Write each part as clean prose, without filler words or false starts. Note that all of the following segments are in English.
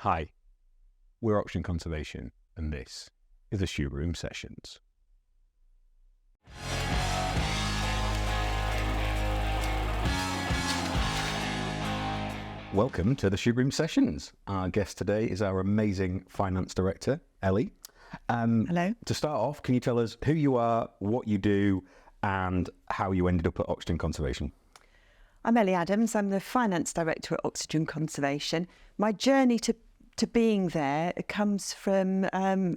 Hi, we're Oxygen Conservation, and this is the Shoe Room Sessions. Welcome to the Shoe Room Sessions. Our guest today is our amazing finance director, Elly. Hello. To start off, can you tell us who you are, what you do, and how you ended up at Oxygen Conservation? I'm Elly Adams. I'm the finance director at Oxygen Conservation. My journey to being there comes from a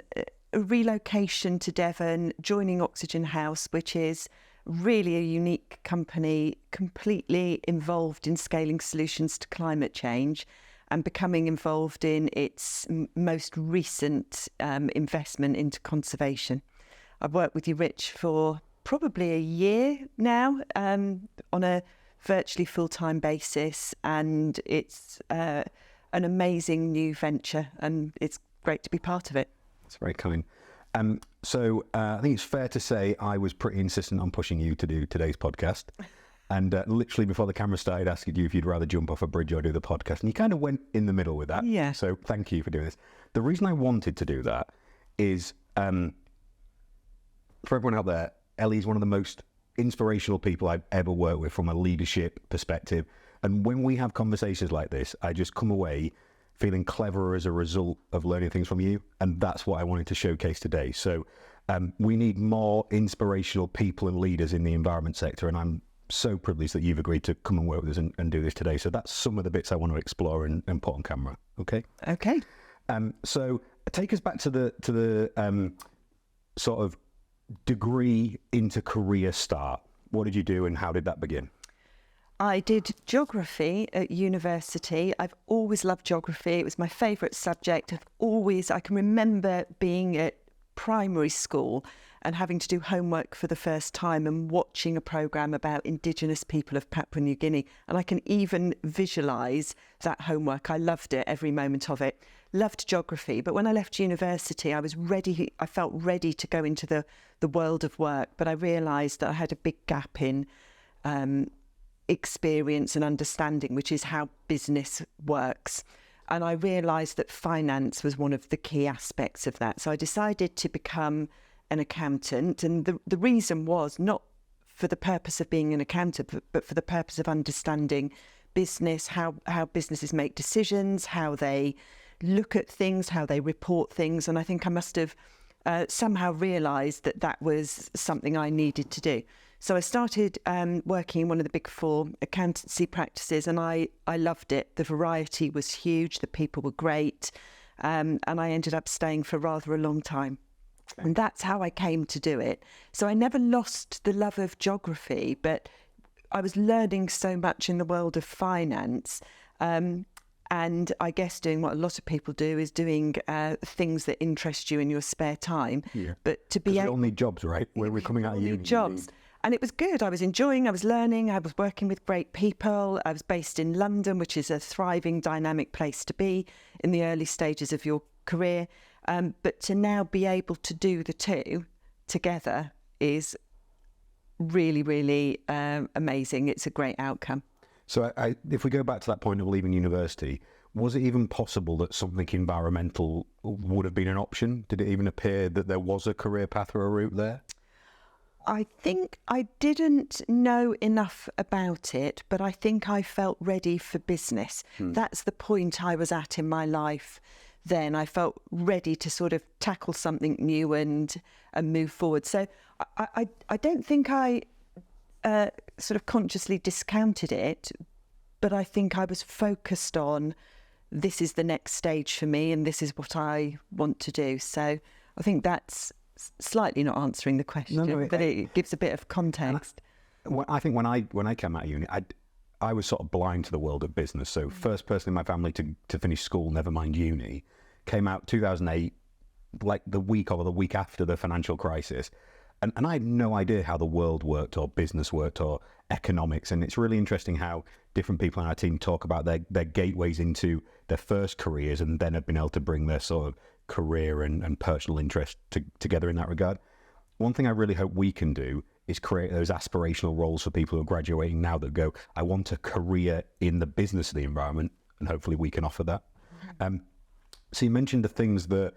relocation to Devon, joining Oxygen House, which is really a unique company, completely involved in scaling solutions to climate change and becoming involved in its most recent investment into conservation. I've worked with you, Rich, for probably a year now on a virtually full-time basis, and it's an amazing new venture, and it's great to be part of it. That's very kind. So I think it's fair to say I was pretty insistent on pushing you to do today's podcast. And literally before the camera started, asking you if you'd rather jump off a bridge or do the podcast. And you kind of went in the middle with that. Yeah. So thank you for doing this. The reason I wanted to do that is, for everyone out there, Elly's one of the most inspirational people I've ever worked with from a leadership perspective. And when we have conversations like this, I just come away feeling cleverer as a result of learning things from you. And that's what I wanted to showcase today. So we need more inspirational people and leaders in the environment sector. And I'm so privileged that you've agreed to come and work with us and do this today. So that's some of the bits I want to explore and put on camera. Okay. Okay. So take us back to the sort of degree into career start. What did you do and how did that begin? I did geography at university. I've always loved geography. It was my favourite subject. I can remember being at primary school and having to do homework for the first time and watching a programme about Indigenous people of Papua New Guinea. And I can even visualise that homework. I loved it, every moment of it. Loved geography. But when I left university, I felt ready to go into the world of work. But I realised that I had a big gap in experience and understanding, which is how business works. And I realised that finance was one of the key aspects of that. So I decided to become an accountant. And the reason was not for the purpose of being an accountant, but for the purpose of understanding business, how businesses make decisions, how they look at things, how they report things. And I think I must have somehow realised that was something I needed to do. So I started working in one of the big four accountancy practices, and I loved it. The variety was huge, the people were great, and I ended up staying for rather a long time. And that's how I came to do it. So I never lost the love of geography, but I was learning so much in the world of finance. And I guess doing what a lot of people do is doing things that interest you in your spare time. Yeah. But to be we all need jobs, right? We're coming out of uni. Jobs. And it was good. I was enjoying, I was learning, I was working with great people. I was based in London, which is a thriving, dynamic place to be in the early stages of your career. But to now be able to do the two together is really, really amazing. It's a great outcome. So if we go back to that point of leaving university, was it even possible that something environmental would have been an option? Did it even appear that there was a career path or a route there? I think I didn't know enough about it, but I think I felt ready for business. That's the point I was at in my life then. I felt ready to sort of tackle something new and move forward. So I don't think I sort of consciously discounted it, but I think I was focused on this is the next stage for me and this is what I want to do. So I think that's slightly not answering the question, but it gives a bit of context. I think when I came out of uni, I was sort of blind to the world of business. So first person in my family to finish school, never mind uni, came out 2008, like the week after the financial crisis. And I had no idea how the world worked or business worked or economics. And it's really interesting how different people on our team talk about their gateways into their first careers and then have been able to bring their sort of career and personal interest together in that regard. One thing I really hope we can do is create those aspirational roles for people who are graduating now that go, I want a career in the business of the environment, and hopefully we can offer that. So you mentioned the things that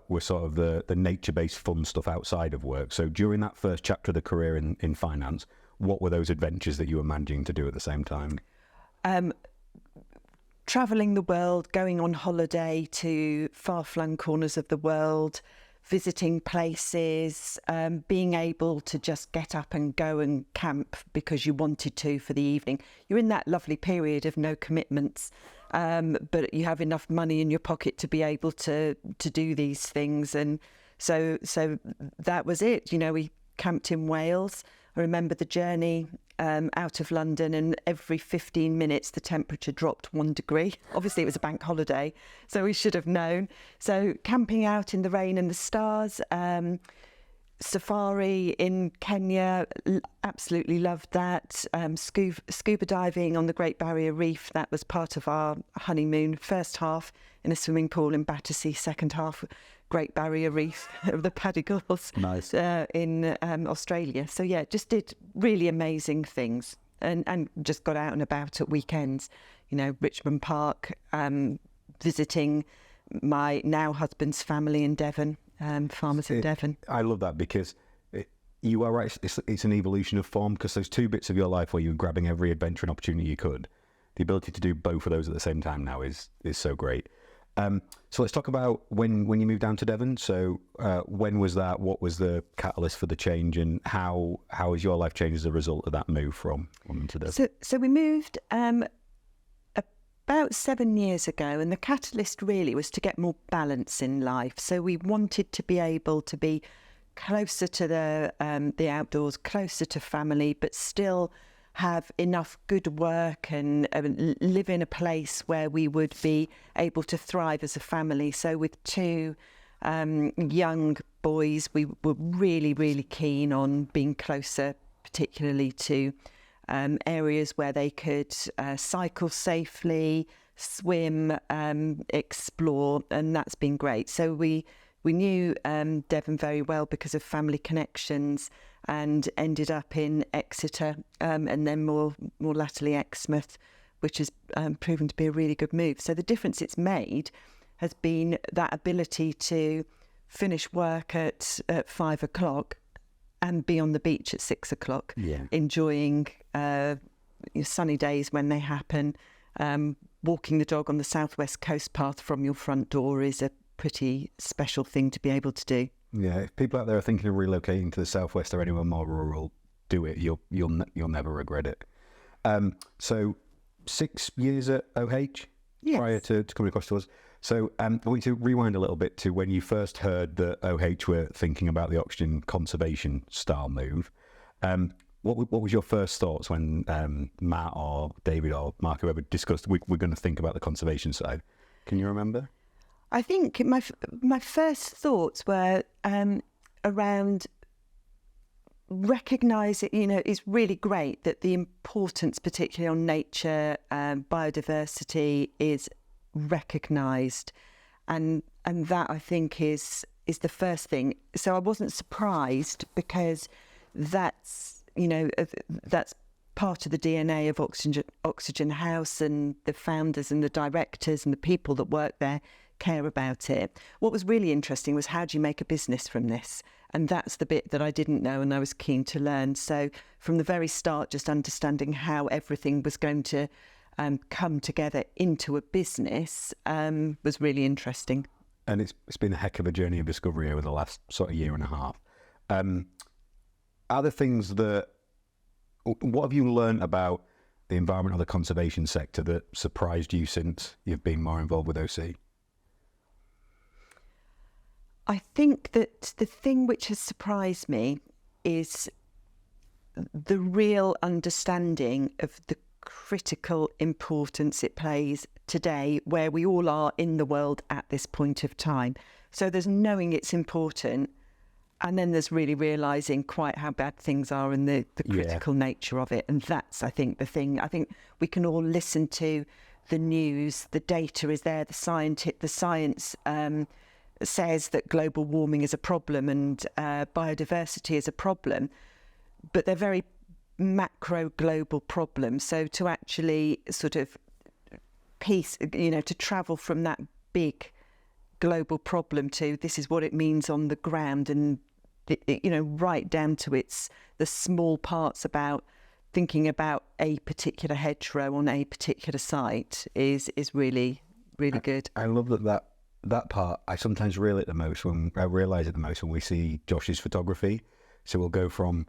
were sort of the nature-based fun stuff outside of work. So during that first chapter of the career in finance, what were those adventures that you were managing to do at the same time? Travelling the world, going on holiday to far-flung corners of the world, visiting places, being able to just get up and go and camp because you wanted to for the evening. You're in that lovely period of no commitments, but you have enough money in your pocket to be able to do these things. And so that was it. You know, we camped in Wales. I remember the journey out of London, and every 15 minutes the temperature dropped 1 degree. Obviously it was a bank holiday, so we should have known. So camping out in the rain and the stars, safari in Kenya, absolutely loved that. Scuba diving on the Great Barrier Reef, that was part of our honeymoon. First half in a swimming pool in Battersea, second half Great Barrier Reef of the Padigles. Nice. In Australia. So yeah, just did really amazing things, and just got out and about at weekends. You know, Richmond Park, visiting my now husband's family in Devon, farmers of Devon. I love that because you are right. It's an evolution of form, because those 2 bits of your life where you were grabbing every adventure and opportunity you could, the ability to do both of those at the same time now is so great. So let's talk about when you moved down to Devon. So when was that? What was the catalyst for the change, and how has your life changed as a result of that move from to Devon? So we moved about 7 years ago, and the catalyst really was to get more balance in life. So we wanted to be able to be closer to the outdoors, closer to family, but still have enough good work and live in a place where we would be able to thrive as a family. So with 2 young boys, we were really, really keen on being closer, particularly to areas where they could cycle safely, swim, explore, and that's been great. So we knew Devon very well because of family connections, and ended up in Exeter, and then more latterly Exmouth, which has proven to be a really good move. So the difference it's made has been that ability to finish work at 5 o'clock and be on the beach at 6 o'clock, enjoying sunny days when they happen. Walking the dog on the southwest coast path from your front door is a pretty special thing to be able to do. Yeah, if people out there are thinking of relocating to the southwest or anywhere more rural, do it. You'll never regret it. So 6 years at OH prior to coming across to us. So I want you to rewind a little bit to when you first heard that OH were thinking about the oxygen conservation style move. What was your first thoughts when Matt or David or Mark, whoever, discussed we're going to think about the conservation side? Can you remember? I think my first thoughts were around recognising, it's really great that the importance, particularly on nature, biodiversity, is recognised, and that I think is the first thing. So I wasn't surprised, because that's part of the DNA of Oxygen House, and the founders and the directors and the people that work there care about it. What was really interesting was, how do you make a business from this? And that's the bit that I didn't know, and I was keen to learn. So from the very start, just understanding how everything was going to come together into a business was really interesting. And it's been a heck of a journey of discovery over the last sort of year and a half. Are there things what have you learned about the environment or the conservation sector that surprised you since you've been more involved with OC? I think that the thing which has surprised me is the real understanding of the critical importance it plays today, where we all are in the world at this point of time. So there's knowing it's important, and then there's really realising quite how bad things are and the critical nature of it. And that's, I think, the thing. I think we can all listen to the news, the data is there, the science says that global warming is a problem and biodiversity is a problem, but they're very macro global problems. So to actually sort of to travel from that big global problem to this is what it means on the ground, and right down to the small parts about thinking about a particular hedgerow on a particular site is really, really good. I love that part. I sometimes realise it the most when we see Josh's photography. So we'll go from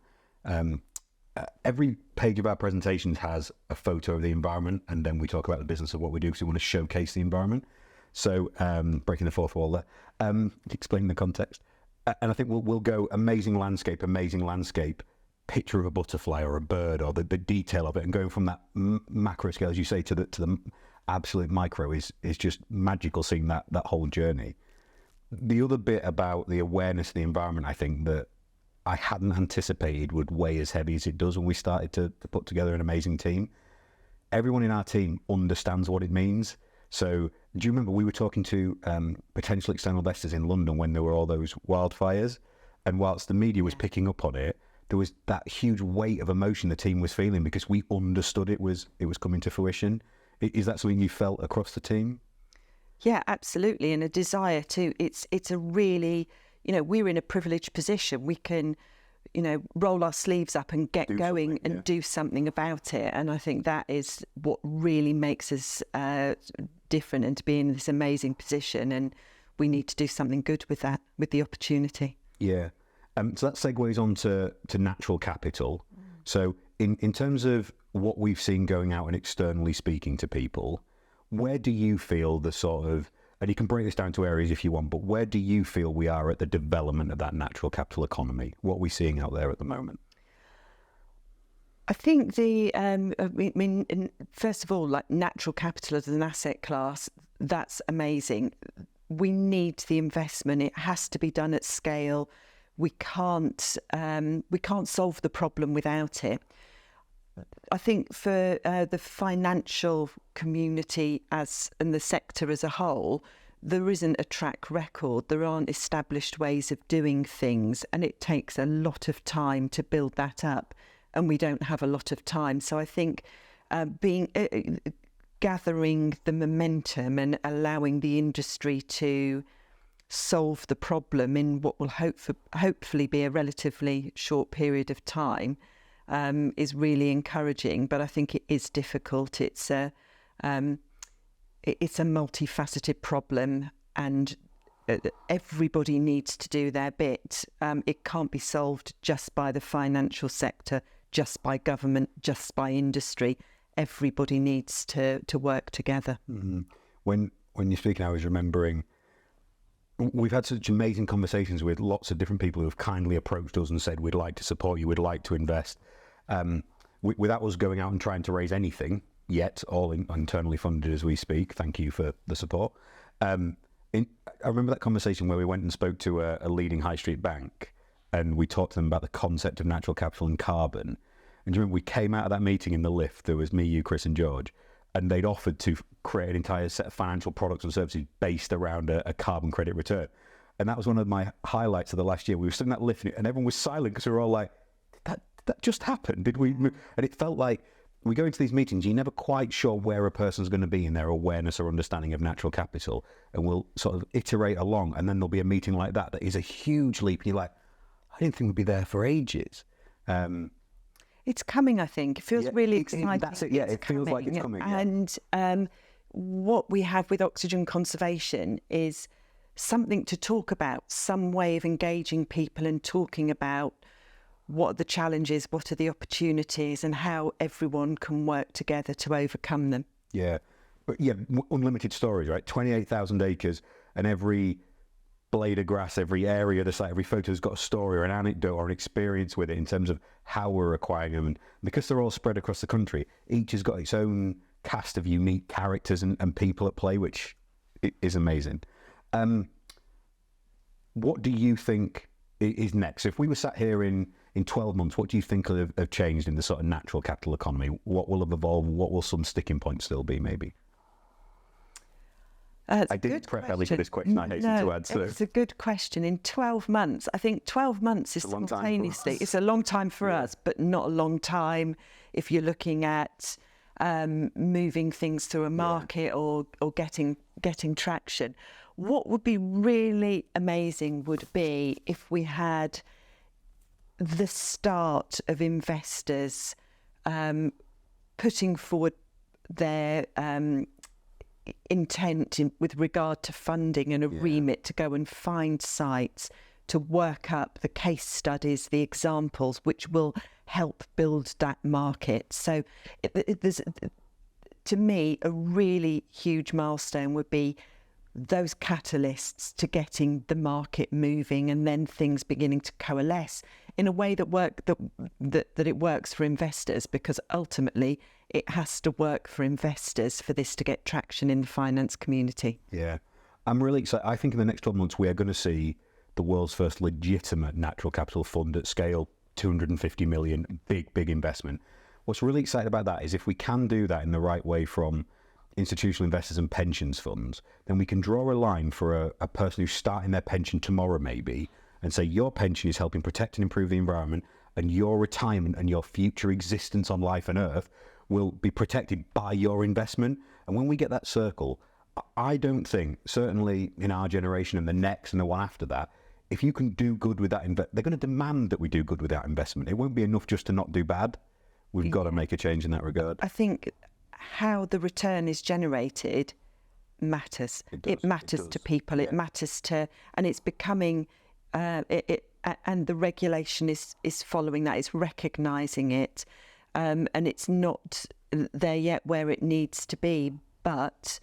every page of our presentations has a photo of the environment, and then we talk about the business of what we do because we want to showcase the environment. So breaking the fourth wall there, explaining the context. And I think we'll go amazing landscape, picture of a butterfly or a bird or the detail of it, and going from that macro scale, as you say, to the absolute micro is just magical, seeing that whole journey. The other bit about the awareness of the environment, I think, that I hadn't anticipated would weigh as heavy as it does when we started to put together an amazing team. Everyone in our team understands what it means. So do you remember we were talking to potential external investors in London when there were all those wildfires? And whilst the media was picking up on it, there was that huge weight of emotion the team was feeling because we understood it was coming to fruition. Is that something you felt across the team? Yeah, absolutely. And a desire to, it's a really, we're in a privileged position. We can, roll our sleeves up and get going and do something about it. And I think that is what really makes us different, and to be in this amazing position. And we need to do something good with that, with the opportunity. Yeah. So that segues on to natural capital. So in terms of what we've seen going out and externally speaking to people, where do you feel the sort of, and you can break this down to areas if you want, but where do you feel we are at the development of that natural capital economy? What are we seeing out there at the moment? I think first of all, like natural capital as an asset class, that's amazing. We need the investment. It has to be done at scale. We can't solve the problem without it. I think for the financial community and the sector as a whole, there isn't a track record. There aren't established ways of doing things, and it takes a lot of time to build that up, and we don't have a lot of time. So I think gathering the momentum and allowing the industry to solve the problem in what will hopefully be a relatively short period of time is really encouraging. But I think it is difficult. It's a multifaceted problem, and everybody needs to do their bit. It can't be solved just by the financial sector, just by government, just by industry. Everybody needs to work together. Mm-hmm. When you're speaking, I was remembering we've had such amazing conversations with lots of different people who have kindly approached us and said, we'd like to support you, we'd like to invest. Without us going out and trying to raise anything yet, all internally funded as we speak. Thank you for the support. I remember that conversation where we went and spoke to a leading high street bank, and we talked to them about the concept of natural capital and carbon. And do you remember we came out of that meeting in the lift? There was me, you, Chris and George. And they'd offered to create an entire set of financial products and services based around a carbon credit return. And that was one of my highlights of the last year. We were sitting in that lift and everyone was silent because we were all like, did that just happen? Did we move? And it felt like we go into these meetings, you're never quite sure where a person's going to be in their awareness or understanding of natural capital. And we'll sort of iterate along. And then there'll be a meeting like that is a huge leap. And you're like, I didn't think we'd be there for ages. It's coming, I think. It feels really exciting. That's it, yeah. It feels like it's coming. And what we have with oxygen conservation is something to talk about, some way of engaging people and talking about what are the challenges, what are the opportunities, and how everyone can work together to overcome them. Yeah. But yeah, unlimited storage, right? 28,000 acres, and every blade of grass, every area of the site, every photo has got a story or an anecdote or an experience with it in terms of how we're acquiring them. And because they're all spread across the country, each has got its own cast of unique characters and people at play, which is amazing. What do you think is next? So if we were sat here in 12 months, what do you think have changed in the sort of natural capital economy? What will have evolved? What will some sticking points still be, maybe? I didn't prep Elly for this question, I hasten to add. So. It's a good question. In 12 months, I think 12 months is simultaneously, it's a long time for us, but not a long time if you're looking at moving things through a market or getting traction. What would be really amazing would be if we had the start of investors putting forward their intent with regard to funding and a remit to go and find sites, to work up the case studies, the examples, which will help build that market. So there's, to me, a really huge milestone would be those catalysts to getting the market moving, and then things beginning to coalesce in a way that it works for investors, because ultimately it has to work for investors for this to get traction in the finance community. Yeah, I'm really excited. I think in the next 12 months we are going to see the world's first legitimate natural capital fund at scale, 250 million, big investment. What's really exciting about that is if we can do that in the right way from institutional investors and pensions funds, then we can draw a line for a person who's starting their pension tomorrow maybe, and say your pension is helping protect and improve the environment, and your retirement and your future existence on life and earth will be protected by your investment. And when we get that circle, I don't think, certainly in our generation and the next and the one after that, if you can do good with that, they're going to demand that we do good with that investment. It won't be enough just to not do bad. We've got to make a change in that regard. I think how the return is generated matters. It matters to people. It matters to, and it's becoming, and the regulation is following that. It's recognising it, and it's not there yet where it needs to be. But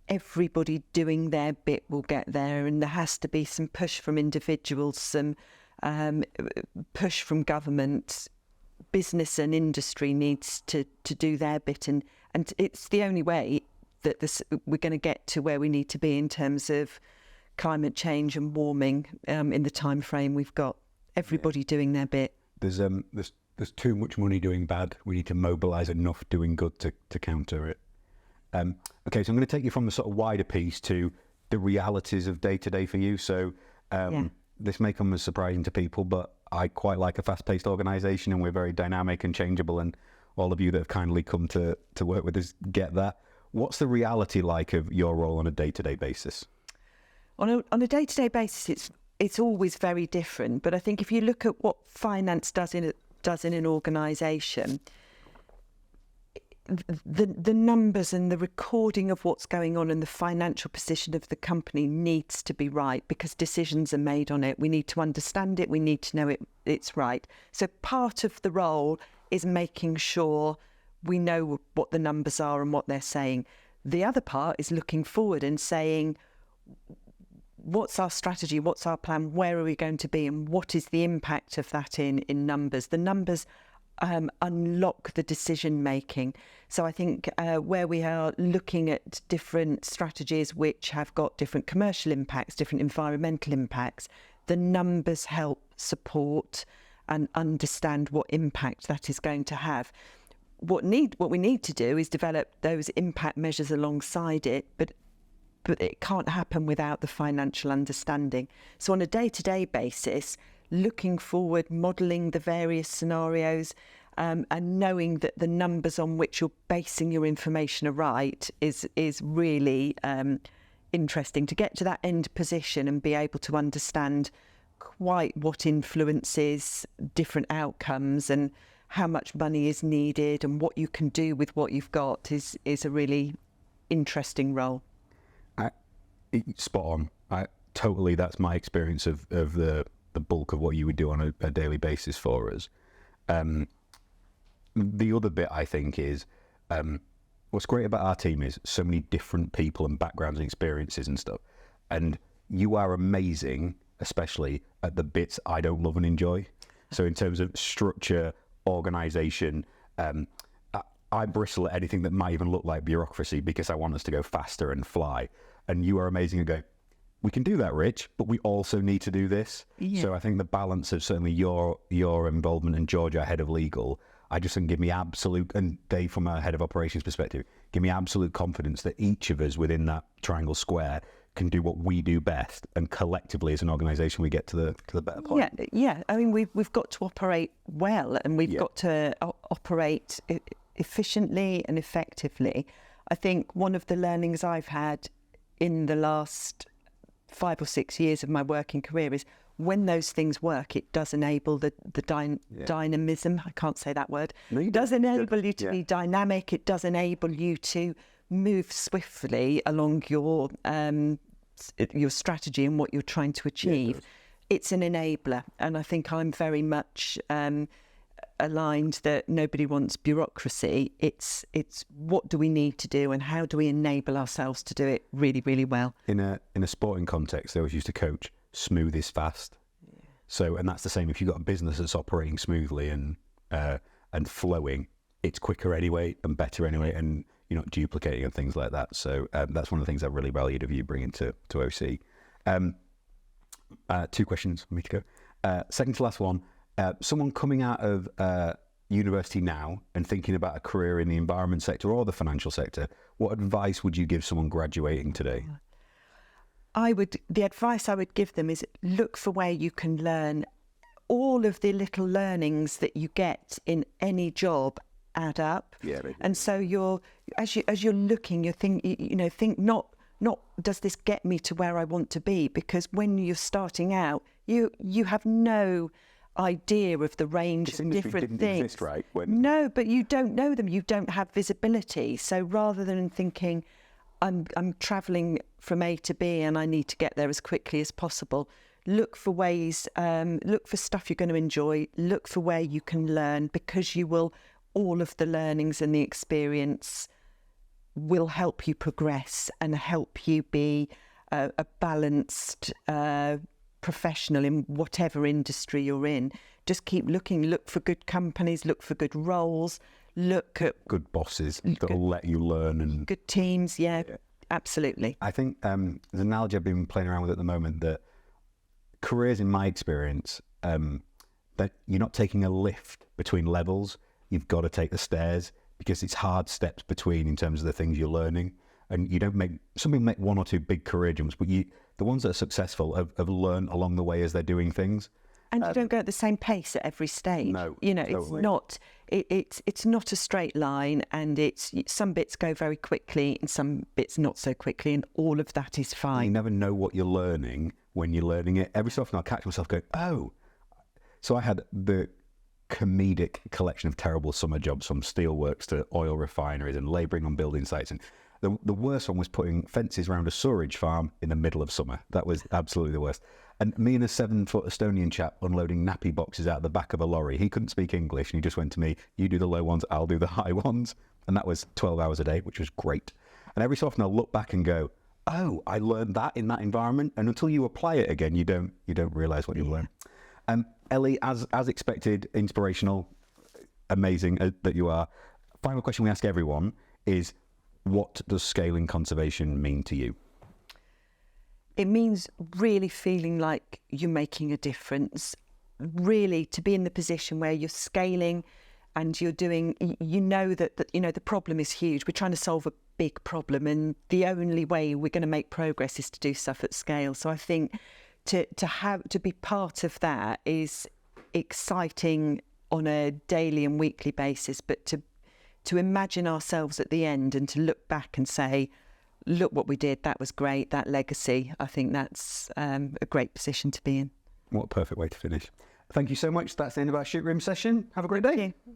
everybody doing their bit will get there, and there has to be some push from individuals, some push from government. Business and industry needs to do their bit, and it's the only way that we're going to get to where we need to be in terms of climate change and warming in the time frame we've got. Everybody doing their bit. There's too much money doing bad. We need to mobilise enough doing good to counter it. Okay, so I'm going to take you from the sort of wider piece to the realities of day to day for you. So this may come as surprising to people, but I quite like a fast-paced organisation, and we're very dynamic and changeable, and all of you that have kindly come to work with us get that. What's the reality like of your role on a day-to-day basis? On a day-to-day basis, it's always very different. But I think if you look at what finance does in an organisation, the numbers and the recording of what's going on and the financial position of the company needs to be right, because decisions are made on it. We need to understand it. We need to know it's right. So part of the role is making sure we know what the numbers are and what they're saying. The other part is looking forward and saying, what's our strategy? What's our plan? Where are we going to be? And what is the impact of that in numbers? The numbers unlock the decision making. So I think where we are looking at different strategies which have got different commercial impacts, different environmental impacts, the numbers help support and understand what impact that is going to have. What we need to do is develop those impact measures alongside it, but it can't happen without the financial understanding. So on a day-to-day basis, looking forward, modelling the various scenarios, and knowing that the numbers on which you're basing your information are right is really interesting, to get to that end position and be able to understand quite what influences different outcomes and how much money is needed and what you can do with what you've got is a really interesting role. Spot on. Totally, that's my experience of the bulk of what you would do on a daily basis for us. The other bit I think is what's great about our team is so many different people and backgrounds and experiences and stuff, and you are amazing, especially at the bits I don't love and enjoy. So in terms of structure, organisation, I bristle at anything that might even look like bureaucracy because I want us to go faster and fly, and you are amazing and go, we can do that, Rich, but we also need to do this. Yeah. So I think the balance of certainly your involvement and George, our head of legal, I just think give me absolute, and Dave from a head of operations perspective, give me absolute confidence that each of us within that triangle square can do what we do best, and collectively as an organisation we get to the better point. Yeah. I mean, we've got to operate well, and we've got to operate efficiently and effectively. I think one of the learnings I've had in the last 5 or 6 years of my working career is when those things work, it does enable the dynamism. I can't say that word. No, you It does don't. enable you to Yeah. be dynamic. It does enable you to move swiftly along your strategy and what you're trying to achieve. does. It's an enabler, and I think I'm very much aligned that nobody wants bureaucracy. It's what do we need to do and how do we enable ourselves to do it really, really well. In a sporting context, they always used to coach smooth is fast. So, and that's the same if you've got a business that's operating smoothly and flowing, it's quicker anyway and better anyway, and you're not duplicating and things like that. So that's one of the things I really valued of you bringing to OC. 2 questions for me to go. Second to last one, someone coming out of university now and thinking about a career in the environment sector or the financial sector, what advice would you give someone graduating today? The advice I would give them is look for where you can learn. All of the little learnings that you get in any job add up. Yeah, they do. And so as you're looking, think not does this get me to where I want to be? Because when you're starting out, you have no idea of the range This of industry different didn't things. exist, right? No, but you don't know them. You don't have visibility. So rather than thinking, I'm travelling from A to B and I need to get there as quickly as possible, look for ways, look for stuff you're going to enjoy, look for where you can learn, because all of the learnings and the experience will help you progress and help you be a balanced professional in whatever industry you're in. Just keep looking, look for good companies, look for good roles, look at Good bosses that'll let you learn. And good teams. Yeah, absolutely. I think there's an analogy I've been playing around with at the moment, that careers, in my experience, that you're not taking a lift between levels. You've got to take the stairs, because it's hard steps between in terms of the things you're learning. And you don't some people make 1 or 2 big career jumps, but the ones that are successful have learned along the way as they're doing things. And you don't go at the same pace at every stage. No, totally. It's not a straight line, and some bits go very quickly and some bits not so quickly, and all of that is You fine. never know what you're learning when you're learning it. Every so often I'll catch myself going, oh. So I had the comedic collection of terrible summer jobs, from steelworks to oil refineries and labouring on building sites. And the worst one was putting fences around a sewerage farm in the middle of summer. That was absolutely the worst. And me and a 7-foot Estonian chap unloading nappy boxes out the back of a lorry. He couldn't speak English, and he just went to me, you do the low ones, I'll do the high ones. And that was 12 hours a day, which was great. And every so often I'll look back and go, oh, I learned that in that environment. And until you apply it again, you don't realise what you've learned. Elly, as expected, inspirational, amazing that you are. Final question we ask everyone is, what does scaling conservation mean to you? It means really feeling like you're making a difference, really to be in the position where you're scaling and you're doing, that the problem is huge. We're trying to solve a big problem, and the only way we're going to make progress is to do stuff at scale. So I think to be part of that is exciting on a daily and weekly basis, but to imagine ourselves at the end and to look back and say, look what we did, that was great, that legacy, I think that's a great position to be in. What a perfect way to finish. Thank you so much. That's the end of our shoot room session. Have a great day. Thank you.